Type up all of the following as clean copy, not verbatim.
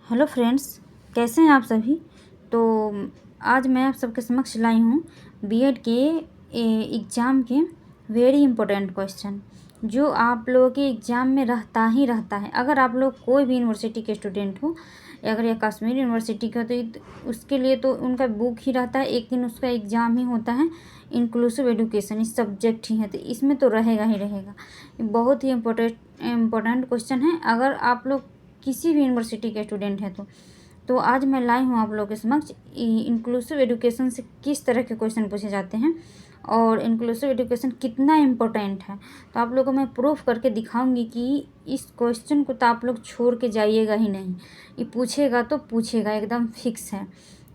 Hello friends, कैसे हैं आप सभी। तो आज मैं आप सबके समक्ष लाई हूँ बीएड के एग्ज़ाम के वेरी इम्पोर्टेंट क्वेश्चन जो आप लोगों के एग्ज़ाम में रहता ही रहता है। अगर आप लोग कोई भी यूनिवर्सिटी के स्टूडेंट हो, अगर ये कश्मीर यूनिवर्सिटी का, तो उसके लिए तो उनका बुक ही रहता है, एक दिन उसका एग्ज़ाम ही होता है। इंक्लूसिव एजुकेशन इस सब्जेक्ट ही है, तो इसमें तो रहेगा ही रहेगा। बहुत ही इम्पोर्टेंट क्वेश्चन है अगर आप लोग किसी भी यूनिवर्सिटी के स्टूडेंट हैं तो आज मैं लाई हूँ आप लोगों के समक्ष इंक्लूसिव एजुकेशन से किस तरह के क्वेश्चन पूछे जाते हैं और इंक्लूसिव एजुकेशन कितना इम्पोर्टेंट है। तो आप लोगों को मैं प्रूफ करके दिखाऊंगी कि इस क्वेश्चन को तो आप लोग छोड़ के जाइएगा ही नहीं, ये पूछेगा तो पूछेगा, एकदम फिक्स है।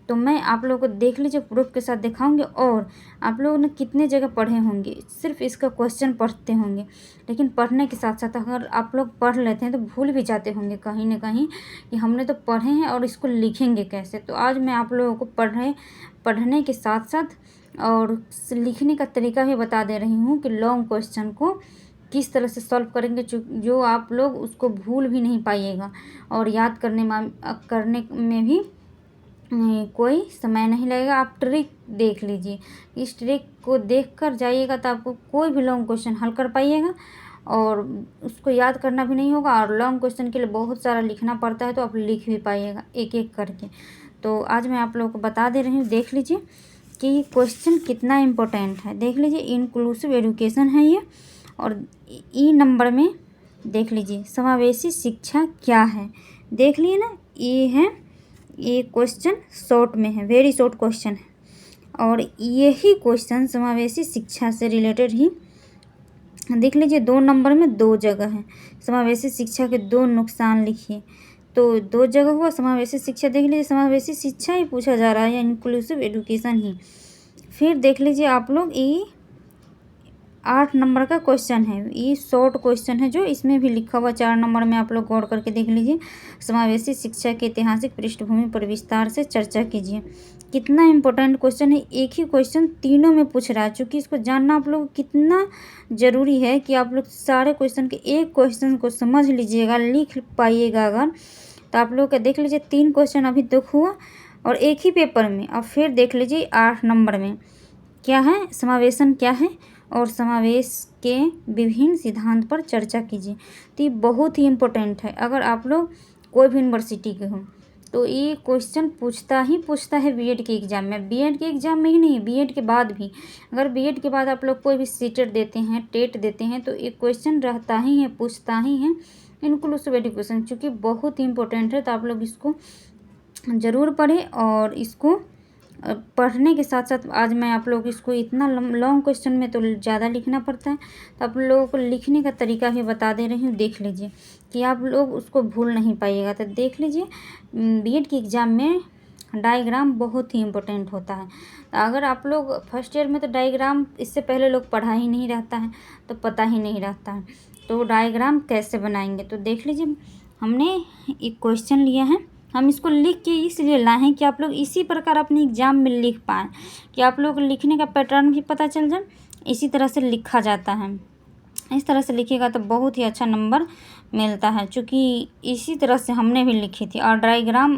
तो मैं आप लोगों को देख लीजिए, प्रूफ के साथ दिखाऊंगी। और आप लोगों ने कितने जगह पढ़े होंगे, सिर्फ इसका क्वेश्चन पढ़ते होंगे, लेकिन पढ़ने के साथ साथ अगर आप लोग पढ़ लेते हैं तो भूल भी जाते होंगे कहीं ना कहीं कि हमने तो पढ़े हैं और इसको लिखेंगे कैसे। तो आज मैं आप लोगों को पढ़ने के साथ साथ और लिखने का तरीका भी बता दे रही हूँ कि लॉन्ग क्वेश्चन को किस तरह से सॉल्व करेंगे जो आप लोग उसको भूल भी नहीं पाइएगा और याद करने में भी कोई समय नहीं लगेगा। आप ट्रिक देख लीजिए, इस ट्रिक को देखकर जाइएगा तो आपको कोई भी लॉन्ग क्वेश्चन हल कर पाइएगा और उसको याद करना भी नहीं होगा। और लॉन्ग क्वेश्चन के लिए बहुत सारा लिखना पड़ता है, तो आप लिख भी पाइएगा एक एक करके। तो आज मैं आप लोगों को बता दे रही हूँ, देख लीजिए कि क्वेश्चन कितना इम्पोर्टेंट है। देख लीजिए, इंक्लूसिव एजुकेशन है ये। और ई नंबर में देख लीजिए, समावेशी शिक्षा क्या है। देख लिए ना, ये क्वेश्चन शॉर्ट में है, वेरी शॉर्ट क्वेश्चन है। और यही क्वेश्चन समावेशी शिक्षा से रिलेटेड ही देख लीजिए, 2 नंबर में 2 जगह है। समावेशी शिक्षा के 2 नुकसान लिखिए, तो 2 जगह हुआ समावेशी शिक्षा। देख लीजिए, समावेशी शिक्षा ही पूछा जा रहा है या इंक्लूसिव एजुकेशन ही। फिर देख लीजिए आप लोग, ये 8 नंबर का क्वेश्चन है, ये शॉर्ट क्वेश्चन है जो इसमें भी लिखा हुआ 4 नंबर में। आप लोग गौर करके देख लीजिए, समावेशी शिक्षा के ऐतिहासिक पृष्ठभूमि पर विस्तार से चर्चा कीजिए। कितना इम्पोर्टेंट क्वेश्चन है, एक ही क्वेश्चन तीनों में पूछ रहा है। चूँकि इसको जानना आप लोग कितना ज़रूरी है कि आप लोग सारे क्वेश्चन के एक क्वेश्चन को समझ लीजिएगा, लिख पाइएगा अगर, तो आप लोग का देख लीजिए 3 क्वेश्चन अभी तक हुआ और एक ही पेपर में। अब फिर देख लीजिए 8 नंबर में क्या है, समावेशन क्या है और समावेश के विभिन्न सिद्धांत पर चर्चा कीजिए। तो ये बहुत ही इम्पोर्टेंट है। अगर आप लोग कोई भी यूनिवर्सिटी के हो तो ये क्वेश्चन पूछता है बीएड के एग्ज़ाम में। बीएड के एग्ज़ाम में ही नहीं, बीएड के बाद भी। अगर बीएड के बाद आप लोग कोई भी सीटेट देते हैं, टेट देते हैं, तो ये क्वेश्चन रहता ही है, पूछता ही है इंक्लूसिव एजुकेशन। चूँकि बहुत ही इम्पोर्टेंट है, तो आप लोग इसको ज़रूर पढ़ें। और इसको पढ़ने के साथ साथ आज मैं आप लोग इसको, इतना लॉन्ग क्वेश्चन में तो ज़्यादा लिखना पड़ता है, तो आप लोगों को लिखने का तरीका भी बता दे रही हूँ। देख लीजिए कि आप लोग उसको भूल नहीं पाइएगा। तो देख लीजिए, बीएड के एग्ज़ाम में डायग्राम बहुत ही इम्पोर्टेंट होता है। अगर आप लोग फर्स्ट ईयर में, तो डायग्राम इससे पहले लोग पढ़ा ही नहीं रहता है, तो पता ही नहीं रहता है तो डायग्राम कैसे बनाएंगे। तो देख लीजिए, हमने एक क्वेश्चन लिया है, हम इसको लिख के इसलिए लाए हैं कि आप लोग इसी प्रकार अपने एग्ज़ाम में लिख पाएँ, कि आप लोग लिखने का पैटर्न भी पता चल जाए। इसी तरह से लिखा जाता है, इस तरह से लिखिएगा तो बहुत ही अच्छा नंबर मिलता है। चूँकि इसी तरह से हमने भी लिखी थी। और डायग्राम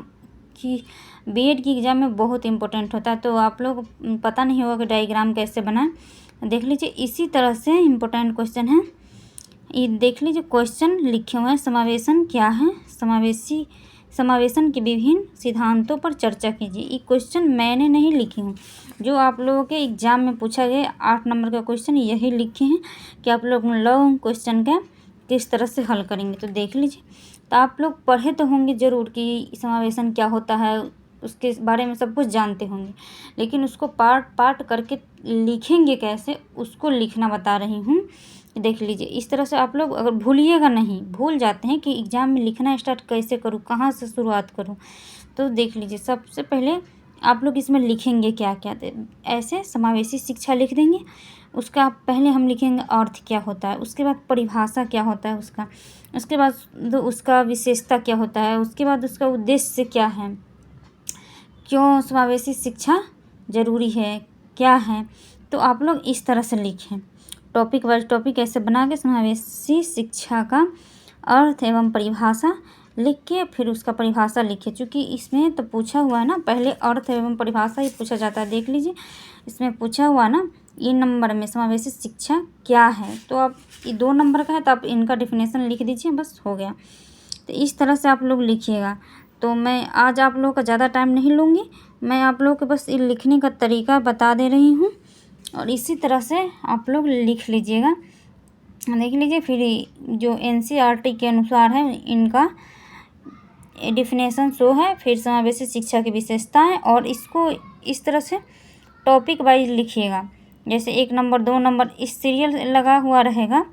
की बीएड की एग्ज़ाम में बहुत इंपॉर्टेंट होता है, तो आप लोग पता नहीं होगा कि डायग्राम कैसे बनाएं। देख लीजिए, इसी तरह से इम्पोर्टेंट क्वेश्चन है। ये देख लीजिए, क्वेश्चन लिखे हुए हैं, समावेशन क्या है, समावेशन के विभिन्न सिद्धांतों पर चर्चा कीजिए। ये क्वेश्चन मैंने नहीं लिखे हूँ, जो आप लोगों के एग्ज़ाम में पूछा गया 8 नंबर का क्वेश्चन यही लिखे हैं कि आप लोग लॉन्ग क्वेश्चन का किस तरह से हल करेंगे। तो देख लीजिए, तो आप लोग पढ़े तो होंगे ज़रूर कि समावेशन क्या होता है, उसके बारे में सब कुछ जानते होंगे, लेकिन उसको पार्ट पार्ट करके लिखेंगे कैसे, उसको लिखना बता रही हूँ। देख लीजिए, इस तरह से आप लोग अगर भूलिएगा नहीं, भूल जाते हैं कि एग्ज़ाम में लिखना स्टार्ट कैसे करूँ, कहाँ से शुरुआत करूँ। तो देख लीजिए, सबसे पहले आप लोग इसमें लिखेंगे क्या क्या। ऐसे समावेशी शिक्षा लिख देंगे, उसका पहले हम लिखेंगे अर्थ क्या होता है, उसके बाद परिभाषा क्या होता है उसका, उसके बाद उसका विशेषता क्या होता है, उसके बाद उसका उद्देश्य क्या है, क्यों समावेशी शिक्षा ज़रूरी है, क्या है। तो आप लोग इस तरह से लिखें, टॉपिक वाइज टॉपिक ऐसे बना के समावेशी शिक्षा का अर्थ एवं परिभाषा लिख के फिर उसका परिभाषा लिखिए, चूँकि इसमें तो पूछा हुआ है ना, पहले अर्थ एवं परिभाषा ही पूछा जाता है। देख लीजिए इसमें पूछा हुआ ना, ये नंबर में समावेशी शिक्षा क्या है, तो आप ये 2 नंबर का है तो आप इनका डेफिनेशन लिख दीजिए, बस हो गया। तो इस तरह से आप लोग लिखिएगा। तो मैं आज आप लोगों का ज़्यादा टाइम नहीं लूँगी, मैं आप लोगों को बस ये लिखने का तरीका बता दे रही हूँ और इसी तरह से आप लोग लिख लीजिएगा। देख लीजिए फिर जो एनसीईआरटी के अनुसार है इनका डेफिनेशन शो है, फिर समावेशी शिक्षा की विशेषताएं, और इसको इस तरह से टॉपिक वाइज लिखिएगा। जैसे 1 नंबर 2 नंबर इस सीरियल लगा हुआ रहेगा,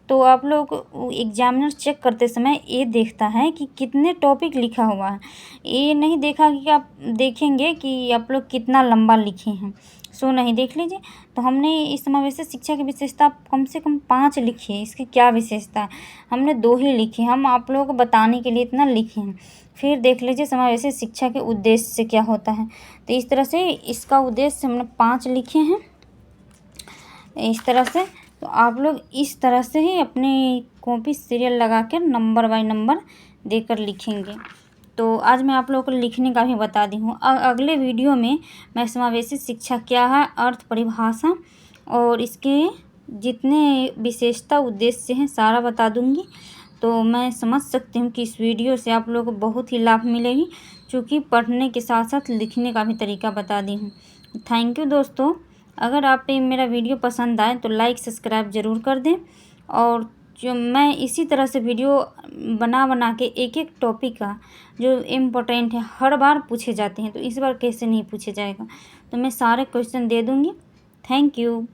तो आप लोग एग्जामिनर चेक करते समय ये देखता है कि कितने टॉपिक लिखा हुआ है। ये नहीं देखा कि आप देखेंगे कि आप लोग कितना लंबा लिखे हैं, सो नहीं। देख लीजिए तो हमने इस समावेशी शिक्षा की विशेषता कम से कम 5 लिखी है। इसकी क्या विशेषता है, हमने 2 ही लिखी, हम आप लोगों को बताने के लिए इतना लिखे हैं। फिर देख लीजिए समावेशी शिक्षा के उद्देश्य से क्या होता है, तो इस तरह से इसका उद्देश्य हमने 5 लिखे हैं इस तरह से। तो आप लोग इस तरह से ही अपनी कॉपी सीरियल लगा कर नंबर बाय नंबर देकर लिखेंगे। तो आज मैं आप लोगों को लिखने का भी बता दी हूँ। अगले वीडियो में मैं समावेशी शिक्षा क्या है, अर्थ परिभाषा और इसके जितने विशेषता उद्देश्य हैं सारा बता दूँगी। तो मैं समझ सकती हूँ कि इस वीडियो से आप लोगों को बहुत ही लाभ मिलेगी, क्योंकि पढ़ने के साथ साथ लिखने का भी तरीका बता दी हूँ। थैंक यू दोस्तों। अगर आप मेरा वीडियो पसंद आए तो लाइक सब्सक्राइब ज़रूर कर दें, और जो मैं इसी तरह से वीडियो बना के एक टॉपिक का जो इम्पोर्टेंट है हर बार पूछे जाते हैं, तो इस बार कैसे नहीं पूछे जाएगा, तो मैं सारे क्वेश्चन दे दूँगी। Thank you.